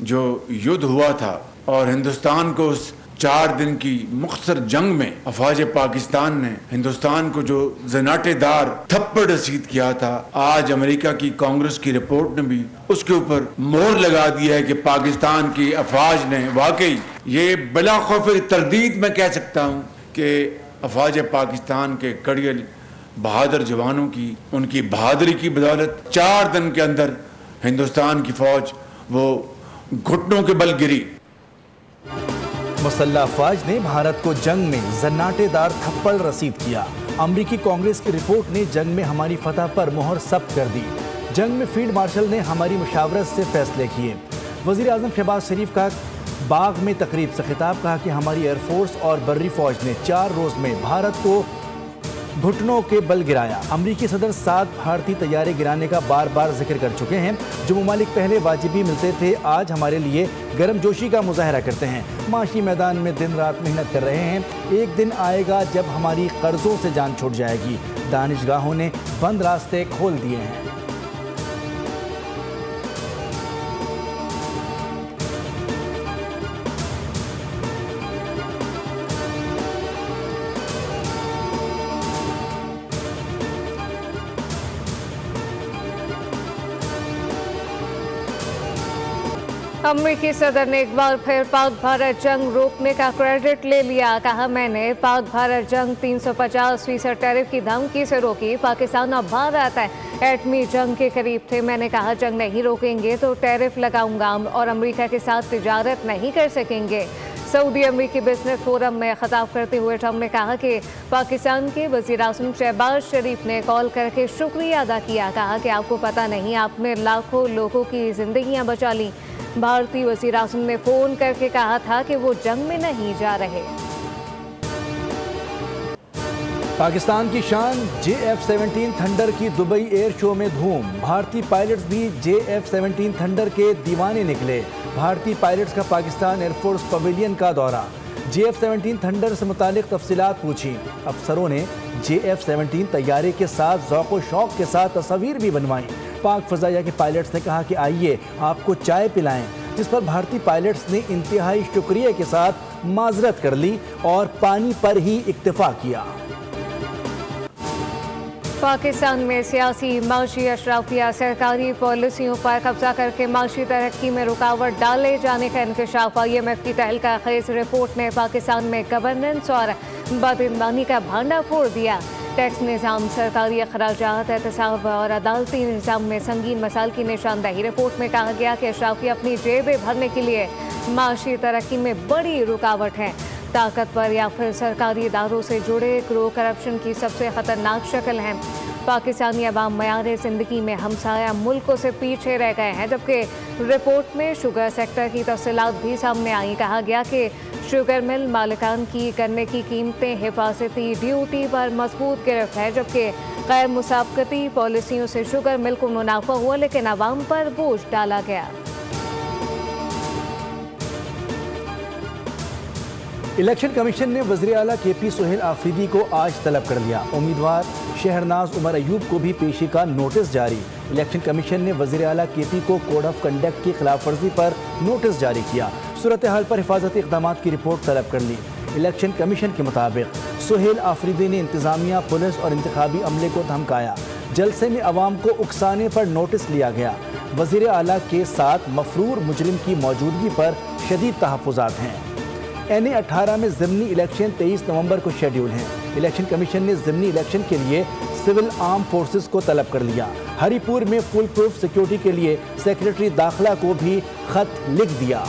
जो युद्ध हुआ था और हिंदुस्तान को उस 4 दिन की मुख्तसर जंग में अफवाज पाकिस्तान ने हिंदुस्तान को जो जनाटेदार थप्पड़ रसीद किया था, आज अमेरिका की कांग्रेस की रिपोर्ट ने भी उसके ऊपर मोहर लगा दी है कि पाकिस्तान की अफवाज ने वाकई, ये बिला खौफ तरदीद मैं कह सकता हूँ कि अफवाज पाकिस्तान के कड़ियल बहादुर जवानों की, उनकी बहादुरी की बदौलत 4 दिन के अंदर हिंदुस्तान की फौज वो घुटनों के बल गिरी। मुसल्लह अफवाज ने भारत को जंग में जन्नाटेदार थप्पड़ रसीद किया। अमरीकी कांग्रेस की रिपोर्ट ने जंग में हमारी फतह पर मोहर सब्त कर दी। जंग में फील्ड मार्शल ने हमारी मुशावरत से फैसले किए। वज़ीर आज़म शहबाज शरीफ का बाग में तकरीब से खिताब, कहा कि हमारी एयरफोर्स और बर्री फौज ने 4 रोज़ में भारत को घुटनों के बल गिराया। अमरीकी सदर 7 भारतीय तैयारे गिराने का बार बार जिक्र कर चुके हैं। जो ममालिक पहले वाजिबी मिलते थे, आज हमारे लिए गर्मजोशी का मुजाहरा करते हैं। माशी मैदान में दिन रात मेहनत कर रहे हैं। एक दिन आएगा जब हमारी कर्जों से जान छूट जाएगी। दानिशगाहों ने बंद रास्ते खोल दिए हैं। अमरीकी सदर ने एक बार फिर पाक भारत जंग रोकने का क्रेडिट ले लिया। कहा, मैंने पाक भारत जंग 350% टैरिफ की धमकी से रोकी। पाकिस्तान अब भारत है एटमी जंग के करीब थे। मैंने कहा, जंग नहीं रोकेंगे तो टैरिफ लगाऊंगा और अमेरिका के साथ तिजारत नहीं कर सकेंगे। सऊदी अमरीकी बिजनेस फोरम में खिताब करते हुए ट्रंप ने कहा कि पाकिस्तान के वज़ीर आज़म शहबाज शरीफ ने कॉल करके शुक्रिया अदा किया। कहा कि आपको पता नहीं, आपने लाखों लोगों की जिंदगियां बचा ली। भारतीय वज़ीर आज़म ने फ़ोन करके कहा था कि वो जंग में नहीं जा रहे। पाकिस्तान की शान JF-17 थंडर की दुबई एयर शो में धूम। भारतीय पायलट्स भी JF-17 थंडर के दीवाने निकले। भारतीय पायलट्स का पाकिस्तान एयरफोर्स पवेलियन का दौरा। JF-17 थंडर से मुतालिक तफसीलात पूछी। अफसरों ने JF-17 तैयारे के साथ ज़ौक़ व शौक़ के साथ तस्वीर भी बनवाई। पाक फ़ज़ाइया के पायलट्स ने कहा कि आइए आपको चाय पिलाएं, जिस पर भारतीय पायलट्स ने इंतहाई शुक्रिया के साथ माजरत कर ली और पानी पर ही इक्तफा किया। पाकिस्तान में सियासी, माशी, अशराफिया सरकारी पॉलिसियों पर कब्जा करके माशी तरक्की में रुकावट डाले जाने का इंकशाफ। IMF की तहलका खेज रिपोर्ट ने पाकिस्तान में गवर्नेंस और बदईमानी का भांडा फोड़ दिया। टैक्स निज़ाम, सरकारी अखराजात, एहतसाब और अदालती निज़ाम में संगीन मसाइल की निशानदही। रिपोर्ट में कहा गया कि अशराफिया अपनी जेबें भरने के लिए माशी तरक्की में बड़ी रुकावट हैं। ताकतवर या फिर सरकारी इदारों से जुड़े ग्रो करप्शन की सबसे ख़तरनाक शक्ल हैं। पाकिस्तानी अवाम मयार ज़िंदगी में हमसाया मुल्कों से पीछे रह गए हैं। जबकि रिपोर्ट में शुगर सेक्टर की तफसीलात भी सामने आई। कहा गया कि शुगर मिल मालिकान की गन्ने की कीमतें हिफाजती ड्यूटी पर मजबूत गिरफ्त है। जबकि गैर मुसाबकती पॉलिसियों से शुगर मिल को मुनाफा हुआ, लेकिन अवाम पर बोझ डाला गया। इलेक्शन कमीशन ने वज़ीर आला KP सुहेल आफरीदी को आज तलब कर लिया। उम्मीदवार शहरनाज उमर अयूब को भी पेशी का नोटिस जारी। इलेक्शन कमीशन ने वज़ीर आला KP को कोड ऑफ कंडक्ट की खिलाफ वर्जी पर नोटिस जारी किया। सूरत हाल पर हिफाजती इक़दाम की रिपोर्ट तलब कर ली। इलेक्शन कमीशन के मुताबिक सुहेल आफरीदी ने इंतज़ामिया, पुलिस और इंतखाबी अमले को धमकाया। जलसे में अवाम को उकसाने पर नोटिस लिया गया। वज़ीर आला के साथ मफरूर मुजरिम की मौजूदगी पर शदीद तहफ़्फ़ुज़ात हैं। NA 18 में ज़िमनी इलेक्शन 23 नवंबर को शेड्यूल हैं। इलेक्शन कमीशन ने ज़िमनी इलेक्शन के लिए सिविल आर्म फोर्सेस को तलब कर लिया। हरीपुर में फुल प्रूफ सिक्योरिटी के लिए सेक्रेटरी दाखिला को भी खत लिख दिया।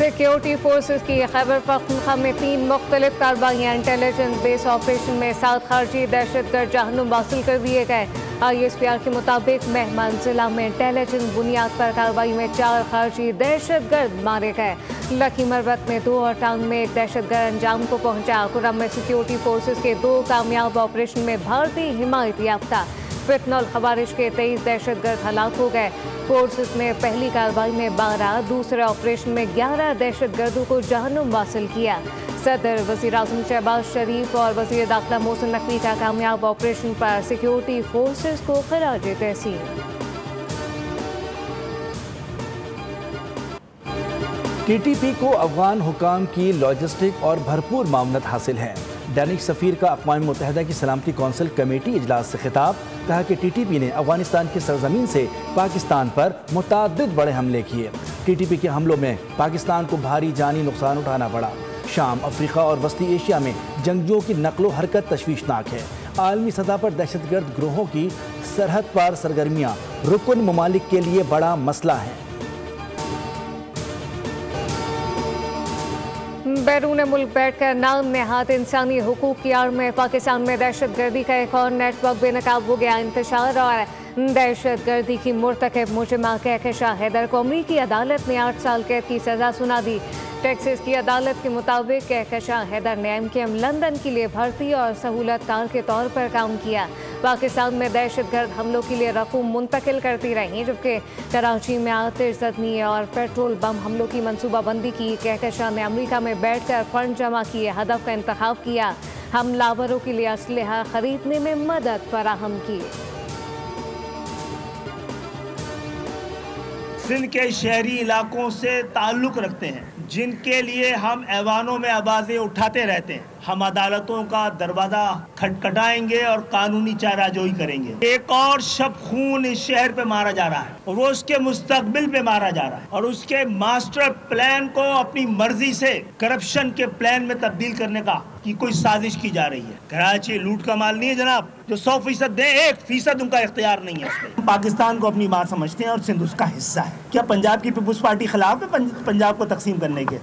सिक्योरिटी फोर्सेस की खैबर पख्तूनख्वा में 3 मुख्तलिफ कार्रवाइयाँ। इंटेलिजेंस बेस ऑपरेशन में 7 खारजी दहशतगर्द जहन्नुम हासिल कर दिए गए। ISPR के मुताबिक मेहमान जिला में इंटेलिजेंस बुनियाद पर कार्रवाई में 4 खारजी दहशतगर्द मारे गए। लकी मरवत में 2 और टांग में 1 दहशतगर्द अंजाम को पहुंचा। कुरम में सिक्योरिटी फोर्सेस के 2 कामयाब ऑपरेशन में भारतीय हिमायत याफ्ता। फितनल खवारिश के 23 दहशतगर्द हलाक हो गए। फोर्सेस ने पहली कार्रवाई में 12, दूसरे ऑपरेशन में 11 दहशतगर्दों को जहन्नुम वासिल किया। सदर वज़ीर आज़म शहबाज शरीफ और वज़ीर दाखिला मोहसिन नकवी का कामयाब ऑपरेशन पर सिक्योरिटी फोर्सेस को खराज तहसीन। TTP को अफगान हुकाम की लॉजिस्टिक और भरपूर मामलत हासिल है। दैनिक सफ़ीर का अक़वाम मुत्तहिदा की सलामती कौंसिल कमेटी इजलास से खिताब, कहा कि TTP ने अफगानिस्तान की सरजमीन से पाकिस्तान पर मुतअद्दिद बड़े हमले किए। TTP के हमलों में पाकिस्तान को भारी जानी नुकसान उठाना पड़ा। शाम, अफ्रीका और वस्ती एशिया में जंगजुओं की नकलो हरकत तशवीशनाक है। आलमी सतह पर दहशतगर्द ग्रोहों की सरहद पार सरगर्मियाँ रुकन ममालिक के लिए बड़ा मसला है। बैरून मुल्क बैठकर नाम नेहाद इंसानी हुकूक की आड़ में पाकिस्तान में दहशतगर्दी का एक और नेटवर्क बेनकाब हो गया। इंतशार और दहशतगर्दी की मुर्तकब मुजरिमा कहकशा हैदर को अमरीकी अदालत ने 8 साल कैद की सजा सुना दी। टेक्सास की अदालत के मुताबिक कहकशा हैदर ने MKM लंदन के लिए भर्ती और सहूलतकार के तौर पर काम किया। पाकिस्तान में दहशतगर्द हमलों के लिए रकूम मुंतकिल करती रही, जबकि कराची में आतिश ज़दनी और पेट्रोल बम हमलों की मनसूबाबंदी की। कहकशा ने अमरीका में बैठकर फंड जमा किए, हदफ का इंतखाब किया, हमलावरों के लिए असलहा खरीदने में मदद फराहम की। सिंध के शहरी इलाकों से ताल्लुक़ रखते हैं, जिनके लिए हम ऐवानों में आवाज़ें उठाते रहते हैं। हम अदालतों का दरवाज़ा खटखटाएंगे और कानूनी चाराजोई करेंगे। एक और शब खून इस शहर पे मारा जा रहा है और वो उसके मुस्तकबिल पे मारा जा रहा है और उसके मास्टर प्लान को अपनी मर्जी से करप्शन के प्लान में तब्दील करने का की कोई साजिश की जा रही है। कराची लूट का माल नहीं है जनाब, जो 100% दे, 1% उनका इख्तियार नहीं है उसमें। पाकिस्तान को अपनी माँ समझते हैं और सिंध उसका हिस्सा है। क्या पंजाब की पीपुल्स पार्टी खिलाफ है पंजाब को तकसीम करने के?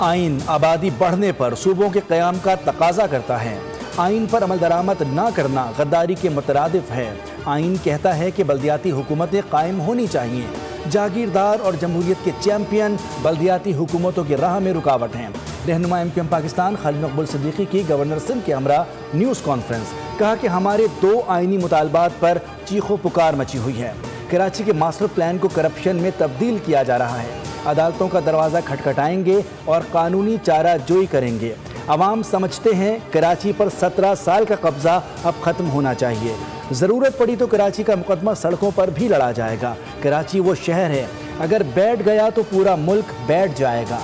आइन आबादी बढ़ने पर सूबों के क़याम का तकाजा करता है। आइन पर अमल दरामद न करना गद्दारी के मुतरादिफ है। आइन कहता है कि बल्दियाती हुकूमतें कायम होनी चाहिए। जागीरदार और जमहूरियत के चैम्पियन बल्दियाती हुकूमतों की राह में रुकावट हैं। रहनुमा MKM पाकिस्तान खालिद मकबूल सिद्दीकी की गवर्नर सिंध के हमरा न्यूज़ कॉन्फ्रेंस, कहा कि हमारे 2 आइनी मुतालबात पर चीखो पुकार मची हुई है। कराची के मास्टर प्लान को करप्शन में तब्दील किया जा रहा है। अदालतों का दरवाज़ा खटखटाएंगे और कानूनी चाराजोई करेंगे। अवाम समझते हैं कराची पर 17 साल का कब्ज़ा अब ख़त्म होना चाहिए। ज़रूरत पड़ी तो कराची का मुकदमा सड़कों पर भी लड़ा जाएगा। कराची वो शहर है, अगर बैठ गया तो पूरा मुल्क बैठ जाएगा।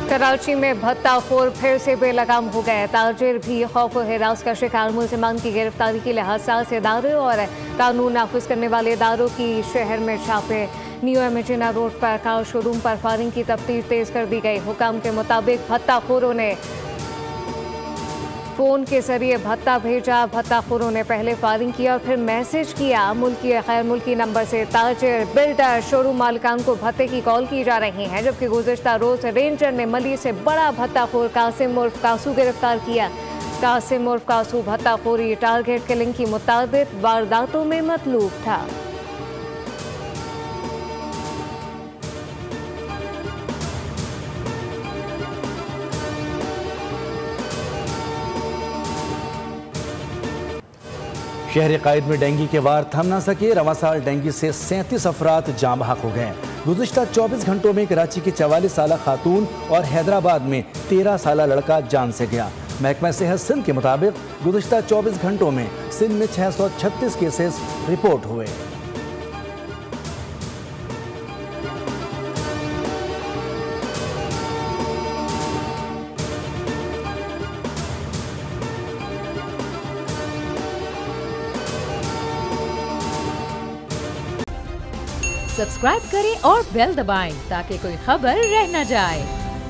कराची में भत्ताखोर फिर से बेलगाम हो गए। ताजिर भी खौफ और हिरास का शिकार। मुलजिमान की गिरफ्तारी के लिए हसास इदारे और कानून नाफिज करने वाले इदारों की शहर में छापे। न्यू एमेजिना रोड पर कार शोरूम पर फायरिंग की तफ्तीश तेज कर दी गई। हुकाम के मुताबिक भत्ताखोरों ने फ़ोन के जरिए भत्ता भेजा। भत्ताखोरों ने पहले फायरिंग किया और फिर मैसेज किया। मुल्की या गैर मुल्की नंबर से ताजिर, बिल्डर, शोरूम मालिकान को भत्ते की कॉल की जा रही है, जबकि गुज़िश्ता रोज़ रेंजर ने मली से बड़ा भत्ताखोर कासिम उर्फ कासू गिरफ्तार किया। कासिम उर्फ कासू भत्ताखोरी, टारगेट किलिंग की मुताबिक वारदातों में मतलूब था। शहर कायद में डेंगू के वार थम ना सके। रवां साल डेंगू से 37 अफराद जाँ बहक हो गए। गुज़िश्ता 24 घंटों में कराची की 44 साला खातून और हैदराबाद में 13 साला लड़का जान से गया। महकमा सेहत सिंध के मुताबिक गुज़िश्ता 24 घंटों में सिंध में 636 केसेस रिपोर्ट हुए। सब्सक्राइब करें और बेल दबाएं ताकि कोई खबर रह न जाए।